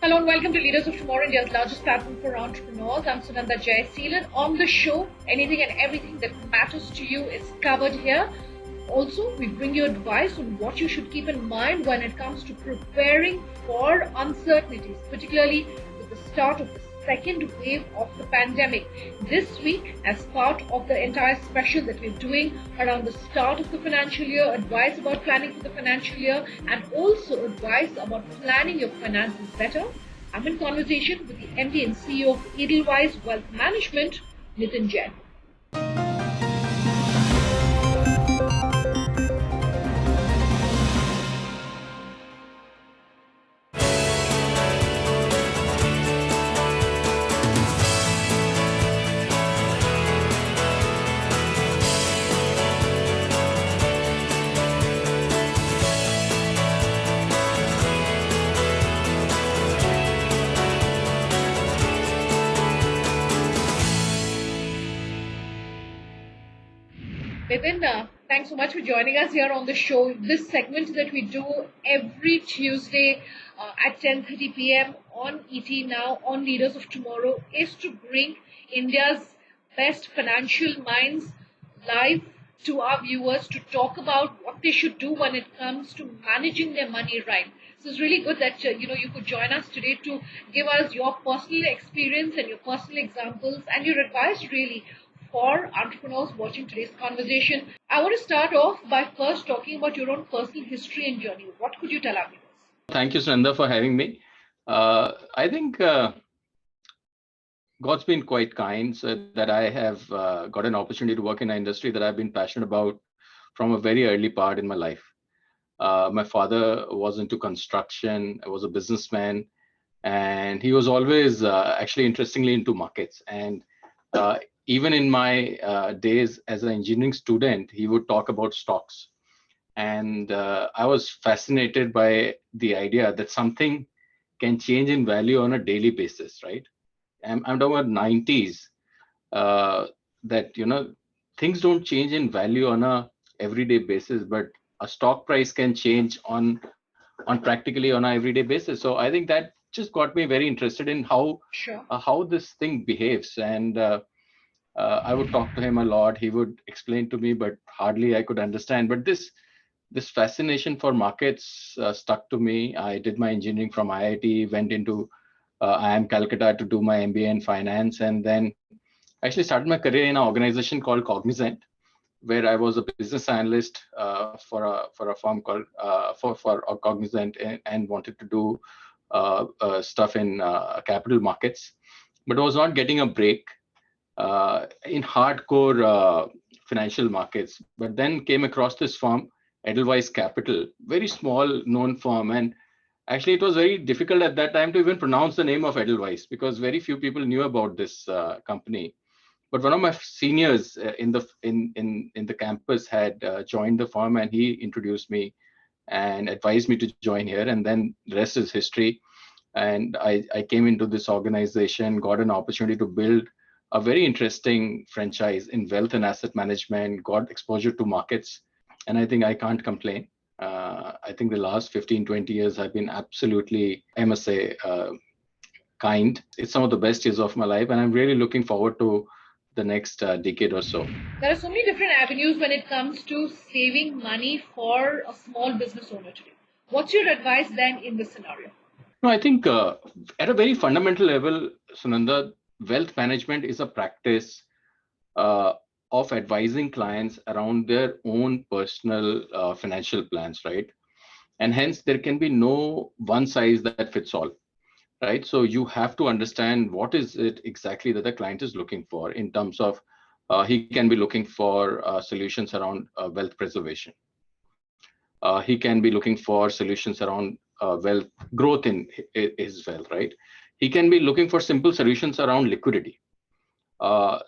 Hello and welcome to Leaders of Tomorrow, India's largest platform for entrepreneurs. I'm Sunanda Jayasheelan. On the show, anything and everything that matters to you is covered here. Also, we bring you advice on what you should keep in mind when it comes to preparing for uncertainties, particularly with the start of the second wave of the pandemic. This week, as part of the entire special that we're doing around the start of the financial year, advice about planning for the financial year, and also advice about planning your finances better, I'm in conversation with the MD and CEO of Edelweiss Wealth Management, Nitin Jain. Nitin, thanks so much for joining us here on the show. This segment that we do every Tuesday at 10:30 p.m. on ET Now on Leaders of Tomorrow is to bring India's best financial minds live to our viewers to talk about what they should do when it comes to managing their money right. So it's really good that you could join us today to give us your personal experience and your personal examples and your advice really for entrepreneurs watching today's conversation. I want to start off by first talking about your own personal history and journey. What could you tell our viewers? Thank you, Sunanda, for having me. I think God's been quite kind so that I have got an opportunity to work in an industry that I've been passionate about from a very early part in my life. My father was into construction, I was a businessman, and he was always actually interestingly into markets. And even in my days as an engineering student, he would talk about stocks. And I was fascinated by the idea that something can change in value on a daily basis, right? I'm talking about 90s, that, things don't change in value on a everyday basis, but a stock price can change on practically on a everyday basis. So I think that just got me very interested in how this thing behaves. And I would talk to him a lot. He would explain to me, but hardly I could understand. But this fascination for markets stuck to me. I did my engineering from IIT, went into IIM Calcutta to do my MBA in finance, and then actually started my career in an organization called Cognizant, where I was a business analyst for a firm called for Cognizant, and wanted to do stuff in capital markets, but was not getting a break in hardcore financial markets. But then came across this firm, Edelweiss Capital, very small known firm. And actually it was very difficult at that time to even pronounce the name of Edelweiss because very few people knew about this company. But one of my seniors in the campus had joined the firm, and he introduced me and advised me to join here. And then the rest is history. And I came into this organization, got an opportunity to build a very interesting franchise in wealth and asset management, got exposure to markets, and I think I can't complain. I think the last 15, 20 years have been absolutely, I must say, kind. It's some of the best years of my life, and I'm really looking forward to the next decade or so. There are so many different avenues when it comes to saving money for a small business owner today. What's your advice then in this scenario? No, I think at a very fundamental level, Sunanda, wealth management is a practice of advising clients around their own personal financial plans, right? And hence there can be no one size that fits all, right? So you have to understand what is it exactly that the client is looking for in terms of he can be looking for solutions around wealth preservation. He can be looking for solutions around wealth growth in his wealth, right? He can be looking for simple solutions around liquidity.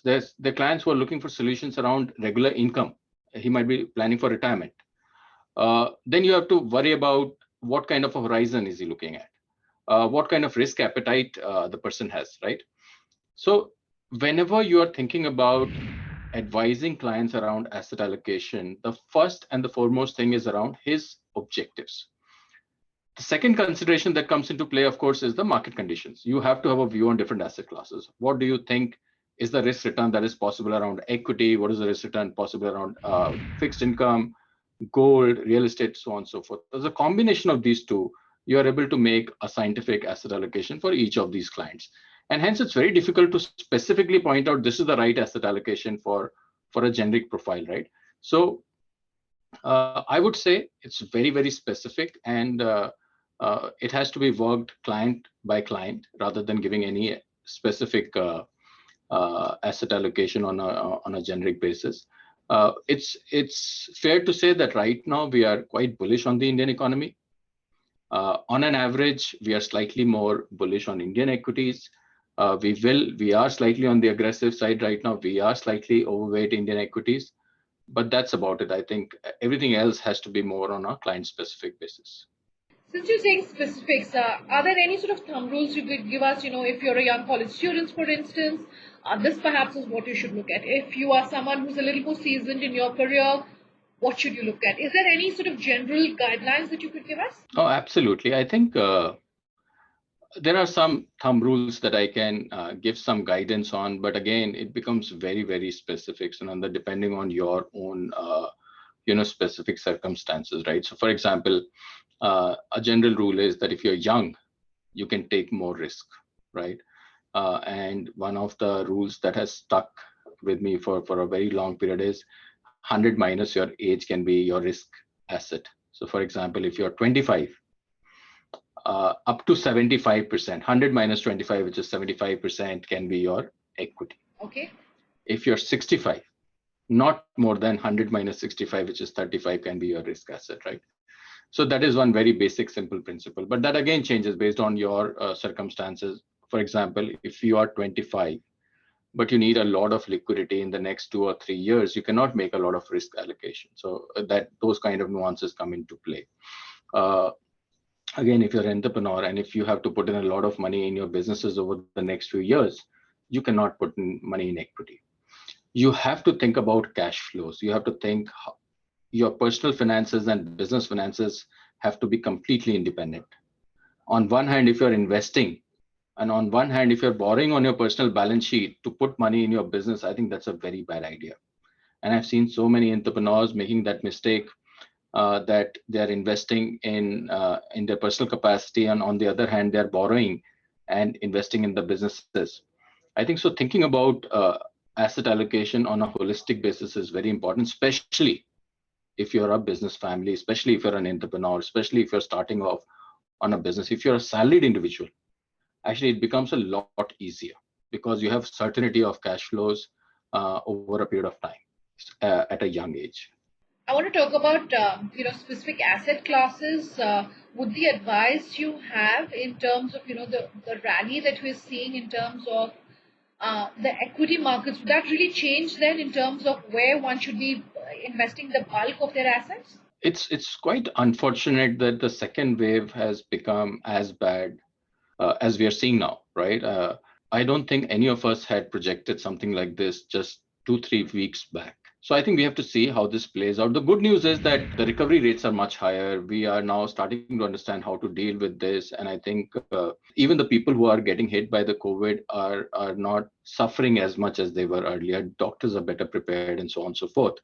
There's the clients who are looking for solutions around regular income. He might be planning for retirement. Then you have to worry about what kind of a horizon is he looking at, what kind of risk appetite the person has, right? So whenever you are thinking about advising clients around asset allocation, the first and the foremost thing is around his objectives. The second consideration that comes into play, of course, is the market conditions. You have to have a view on different asset classes. What do you think is the risk return that is possible around equity? What is the risk return possible around fixed income, gold, real estate, so on and so forth? As a combination of these two, you are able to make a scientific asset allocation for each of these clients. And hence, it's very difficult to specifically point out this is the right asset allocation for a generic profile, right? So I would say it's very, very specific, and it has to be worked client by client rather than giving any specific asset allocation on a generic basis. It's fair to say that right now we are quite bullish on the Indian economy. On an average, we are slightly more bullish on Indian equities. We are slightly on the aggressive side right now. We are slightly overweight Indian equities, but that's about it. I think everything else has to be more on a client-specific basis. Since you're saying specifics, are there any sort of thumb rules you could give us? If you're a young college student, for instance, this perhaps is what you should look at. If you are someone who's a little more seasoned in your career, what should you look at? Is there any sort of general guidelines that you could give us? Oh, absolutely. I think there are some thumb rules that I can give some guidance on, but again, it becomes very, very specific, and depending on your own, specific circumstances, right? So, for example, a general rule is that if you're young, you can take more risk, right? And one of the rules that has stuck with me for a very long period is 100 minus your age can be your risk asset. So, for example, if you're 25, up to 75%, 100 minus 25, which is 75%, can be your equity. Okay. If you're 65, not more than 100 minus 65, which is 35, can be your risk asset, right? So that is one very basic, simple principle. But that again changes based on your circumstances. For example, if you are 25, but you need a lot of liquidity in the next 2 or 3 years, you cannot make a lot of risk allocation. So that those kind of nuances come into play. Again, if you're an entrepreneur and if you have to put in a lot of money in your businesses over the next few years, you cannot put in money in equity. You have to think about cash flows. You have to think your personal finances and business finances have to be completely independent. On one hand, if you're investing, and on one hand, if you're borrowing on your personal balance sheet to put money in your business, I think that's a very bad idea. And I've seen so many entrepreneurs making that mistake, that they're investing in their personal capacity, and on the other hand, they're borrowing and investing in the businesses. I think so. Thinking about asset allocation on a holistic basis is very important, especially if you're a business family, especially if you're an entrepreneur, especially if you're starting off on a business. If you're a salaried individual, actually it becomes a lot easier because you have certainty of cash flows over a period of time at a young age. I want to talk about specific asset classes. Would the advice you have in terms of the rally that we're seeing in terms of the equity markets, would that really change then in terms of where one should be investing the bulk of their assets? It's quite unfortunate that the second wave has become as bad as we are seeing now, right? I don't think any of us had projected something like this just 2-3 weeks back. So I think we have to see how this plays out. The good news is that the recovery rates are much higher. We are now starting to understand how to deal with this. And I think even the people who are getting hit by the COVID are not suffering as much as they were earlier. Doctors are better prepared and so on and so forth.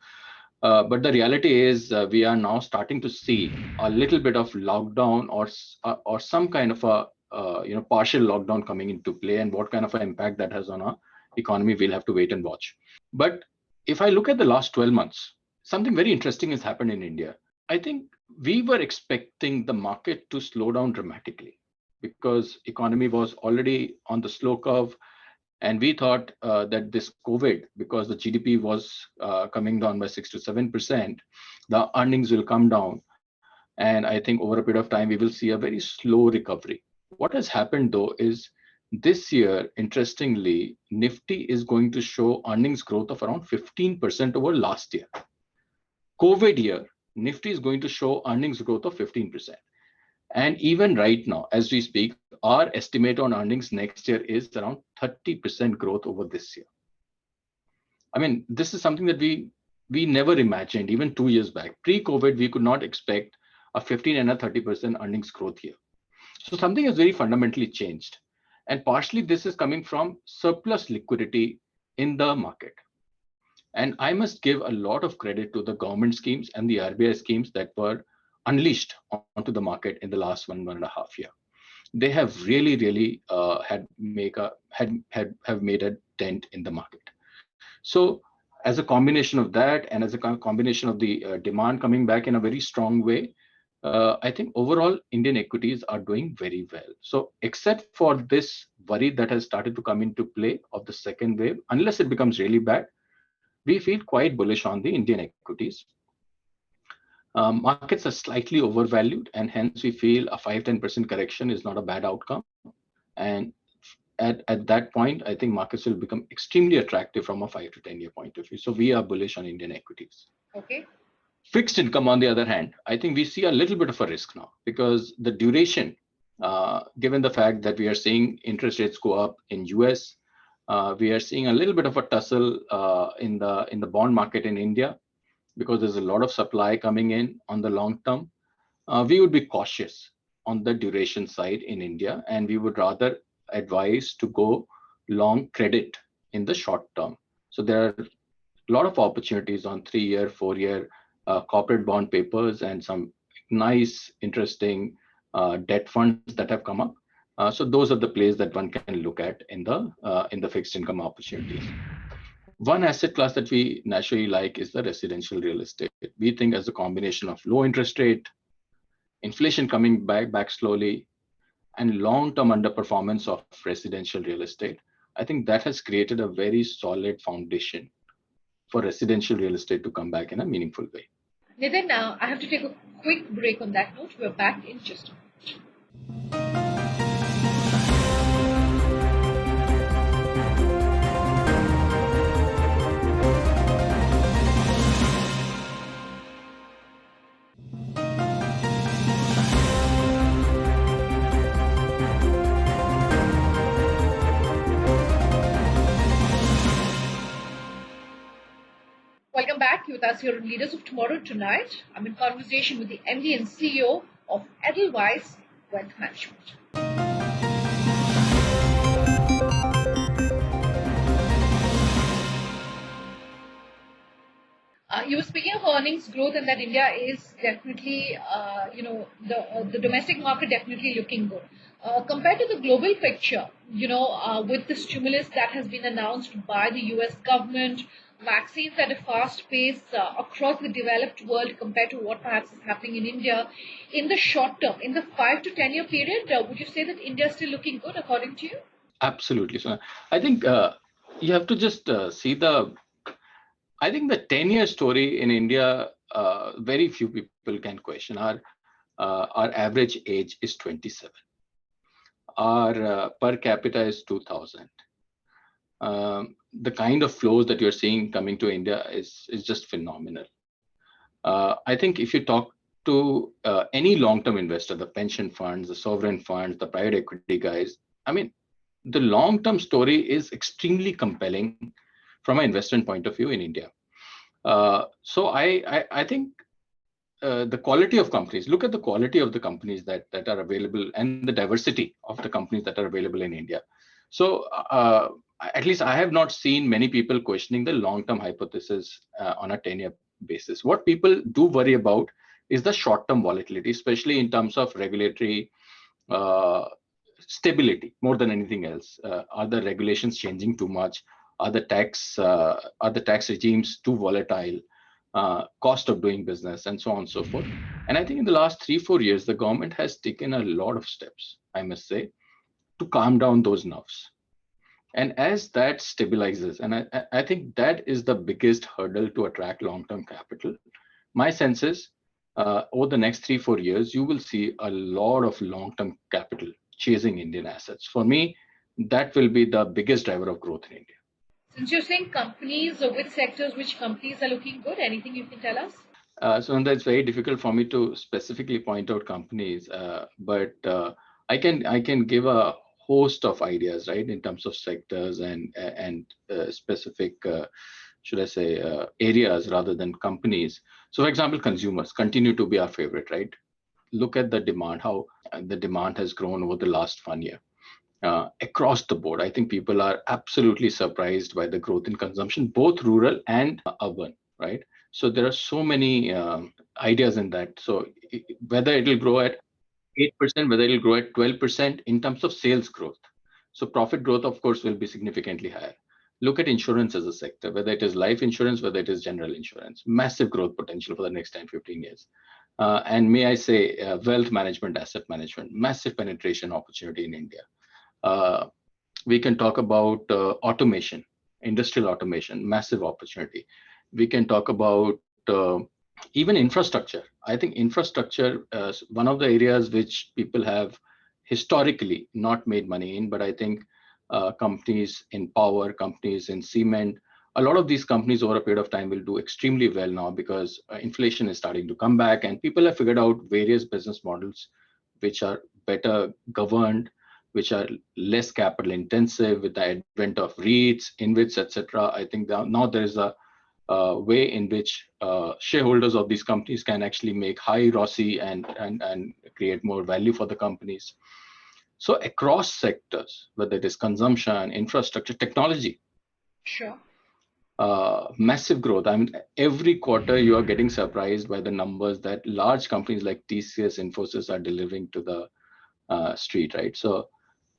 But the reality is we are now starting to see a little bit of lockdown or some kind of a partial lockdown coming into play, and what kind of an impact that has on our economy, we'll have to wait and watch. But if I look at the last 12 months, something very interesting has happened in India. I think we were expecting the market to slow down dramatically because economy was already on the slow curve. And we thought that this COVID, because the GDP was coming down by 6 to 7%, the earnings will come down. And I think over a period of time, we will see a very slow recovery. What has happened though is this year, interestingly, Nifty is going to show earnings growth of around 15% over last year. COVID year, Nifty is going to show earnings growth of 15%. And even right now, as we speak, our estimate on earnings next year is around 30% growth over this year. I mean, this is something that we never imagined, even 2 years back. Pre-COVID, we could not expect a 15 and a 30% earnings growth here. So something has very fundamentally changed. And partially this is coming from surplus liquidity in the market. And I must give a lot of credit to the government schemes and the RBI schemes that were unleashed onto the market in the last 1.5 year. They have really have made a dent in the market. So as a combination of that and as a combination of the demand coming back in a very strong way, I think overall Indian equities are doing very well. So except for this worry that has started to come into play of the second wave, unless it becomes really bad, we feel quite bullish on the Indian equities. Markets are slightly overvalued, and hence we feel a 5-10% correction is not a bad outcome. And at that point, I think markets will become extremely attractive from a 5 to 10 year point of view. So we are bullish on Indian equities. Okay. Fixed income, on the other hand, I think we see a little bit of a risk now because the duration, given the fact that we are seeing interest rates go up in US, we are seeing a little bit of a tussle in the bond market in India because there's a lot of supply coming in on the long term. We would be cautious on the duration side in India, and we would rather advise to go long credit in the short term. So there are a lot of opportunities on 3-year, 4-year corporate bond papers and some nice, interesting debt funds that have come up. So those are the plays that one can look at in the fixed income opportunities. One asset class that we naturally like is the residential real estate. We think as a combination of low interest rate, inflation coming back slowly, and long-term underperformance of residential real estate, I think that has created a very solid foundation for residential real estate to come back in a meaningful way. Nitin, I have to take a quick break on that note. We're back in just a moment. Welcome back. You're with us here on Leaders of Tomorrow. Tonight, I'm in conversation with the MD and CEO of Edelweiss Wealth Management. You were speaking of earnings growth and that India is definitely, the domestic market definitely looking good. Compared to the global picture, with the stimulus that has been announced by the US government, vaccines at a fast pace across the developed world compared to what perhaps is happening in India, in the short term, in the 5 to 10 year period, would you say that India is still looking good according to you? Absolutely. So I think you have to just see I think the 10-year story in India, very few people can question. Our average age is 27. Our per capita is 2,000. The kind of flows that you're seeing coming to India is just phenomenal. I think if you talk to any long-term investor, the pension funds, the sovereign funds, the private equity guys, I mean, the long-term story is extremely compelling from an investment point of view in India. So I think the quality of companies, look at the quality of the companies that are available and the diversity of the companies that are available in India. So at least I have not seen many people questioning the long-term hypothesis on a 10-year basis. What people do worry about is the short-term volatility, especially in terms of regulatory stability more than anything else. Are the regulations changing too much? Are the tax regimes too volatile? Cost of doing business, and so on and so forth. And I think in the last 3-4 years, the government has taken a lot of steps, I must say, to calm down those nerves. And as that stabilizes, and I think that is the biggest hurdle to attract long-term capital. My sense is over the next 3-4 years, you will see a lot of long-term capital chasing Indian assets. For me, that will be the biggest driver of growth in India. Since you're saying companies, which sectors, which companies are looking good? Anything you can tell us? So it's very difficult for me to specifically point out companies, but I can give a host of ideas, right, in terms of sectors and specific, should I say, areas rather than companies. So, for example, consumers continue to be our favorite, right? look at the demand, how the demand has grown over the last 1 year. Across the board, I think people are absolutely surprised by the growth in consumption, both rural and urban, right? So there are so many ideas in that. So whether it will grow at 8%, whether it will grow at 12% in terms of sales growth. So profit growth, of course, will be significantly higher. Look at insurance as a sector, whether it is life insurance, whether it is general insurance, massive growth potential for the next 10, 15 years. And may I say, wealth management, asset management, massive penetration opportunity in India. We can talk about automation, industrial automation, massive opportunity. We can talk about even infrastructure. I think infrastructure is one of the areas which people have historically not made money in, but I think companies in power, companies in cement, a lot of these companies over a period of time will do extremely well now because inflation is starting to come back and people have figured out various business models which are better governed, which are less capital intensive with the advent of REITs, InvITs, etc. I think now there is a way in which shareholders of these companies can actually make high ROCE and create more value for the companies. So across sectors, whether it is consumption, infrastructure, technology, sure, massive growth. I mean, every quarter you are getting surprised by the numbers that large companies like TCS, Infosys are delivering to the street, right? So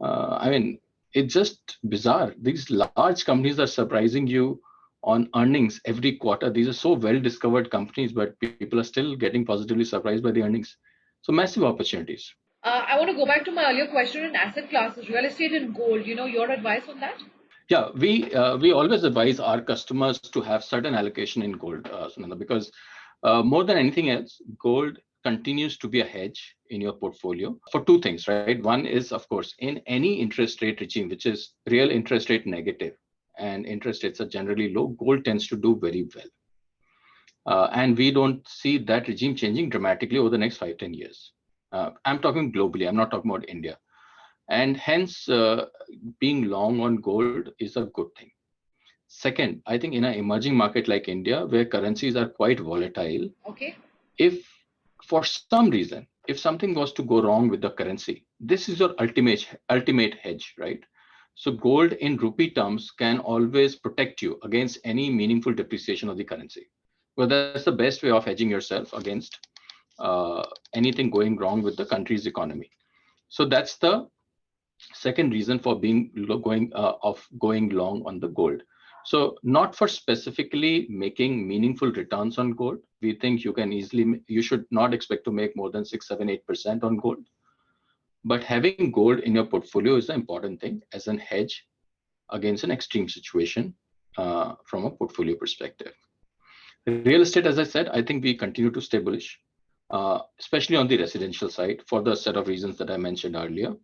I mean, it's just bizarre. These large companies are surprising you on earnings every quarter. These are so well discovered companies, but people are still getting positively surprised by the earnings. So massive opportunities. I want to go back to my earlier question in asset classes, real estate and gold. Your advice on that? Yeah, we always advise our customers to have certain allocation in gold, Sunanda, because more than anything else, gold continues to be a hedge in your portfolio for two things, right? One is, of course, in any interest rate regime, which is real interest rate negative and interest rates are generally low, gold tends to do very well. And we don't see that regime changing dramatically over the next 5-10 years. I'm talking globally, I'm not talking about India. And hence, being long on gold is a good thing. Second, I think in an emerging market like India, where currencies are quite volatile, okay, if for some reason, if something was to go wrong with the currency, this is your ultimate hedge, right? So gold in rupee terms can always protect you against any meaningful depreciation of the currency. Well, that's the best way of hedging yourself against anything going wrong with the country's economy. So that's the second reason for going long on the gold. So not for specifically making meaningful returns on gold. We think you should not expect to make more than 6, 7, 8% on gold. But having gold in your portfolio is an important thing as an hedge against an extreme situation from a portfolio perspective. Real estate, as I said, I think we continue to stay bullish, especially on the residential side for the set of reasons that I mentioned earlier.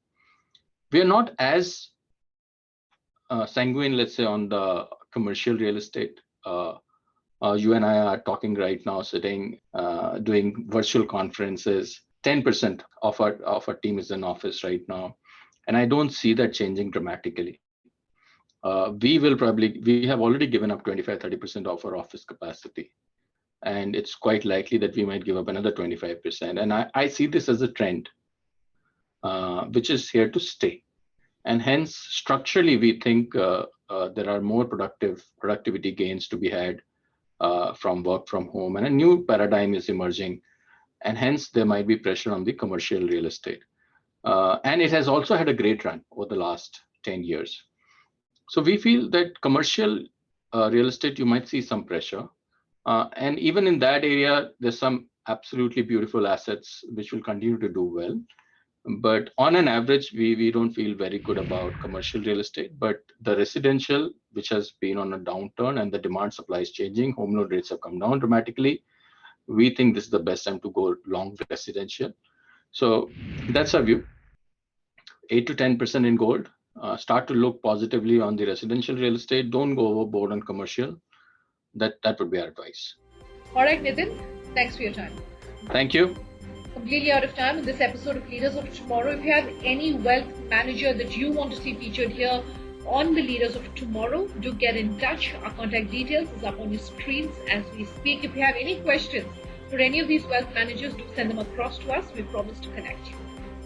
We are not as sanguine, let's say, on the commercial real estate. You and I are talking right now, sitting, doing virtual conferences. 10% of our team is in office right now. And I don't see that changing dramatically. We have already given up 25-30% of our office capacity. And it's quite likely that we might give up another 25%. And I see this as a trend, which is here to stay. And hence, structurally, we think there are more productivity gains to be had from work from home. And a new paradigm is emerging. And hence, there might be pressure on the commercial real estate. And it has also had a great run over the last 10 years. So we feel that commercial real estate, you might see some pressure. And even in that area, there's some absolutely beautiful assets which will continue to do well. But on an average, we don't feel very good about commercial real estate. But the residential, which has been on a downturn and the demand supply is changing, home loan rates have come down dramatically. We think this is the best time to go long residential. So that's our view. 8 to 10% in gold. Start to look positively on the residential real estate. Don't go overboard on commercial. That would be our advice. All right, Nitin. Thanks for your time. Thank you. Completely out of time in this episode of Leaders of Tomorrow. If you have any wealth manager that you want to see featured here on the Leaders of Tomorrow, do get in touch. Our contact details is up on your screens as we speak. If you have any questions for any of these wealth managers, do send them across to us. We promise to connect you.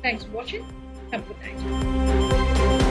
Thanks for watching. Have a good night.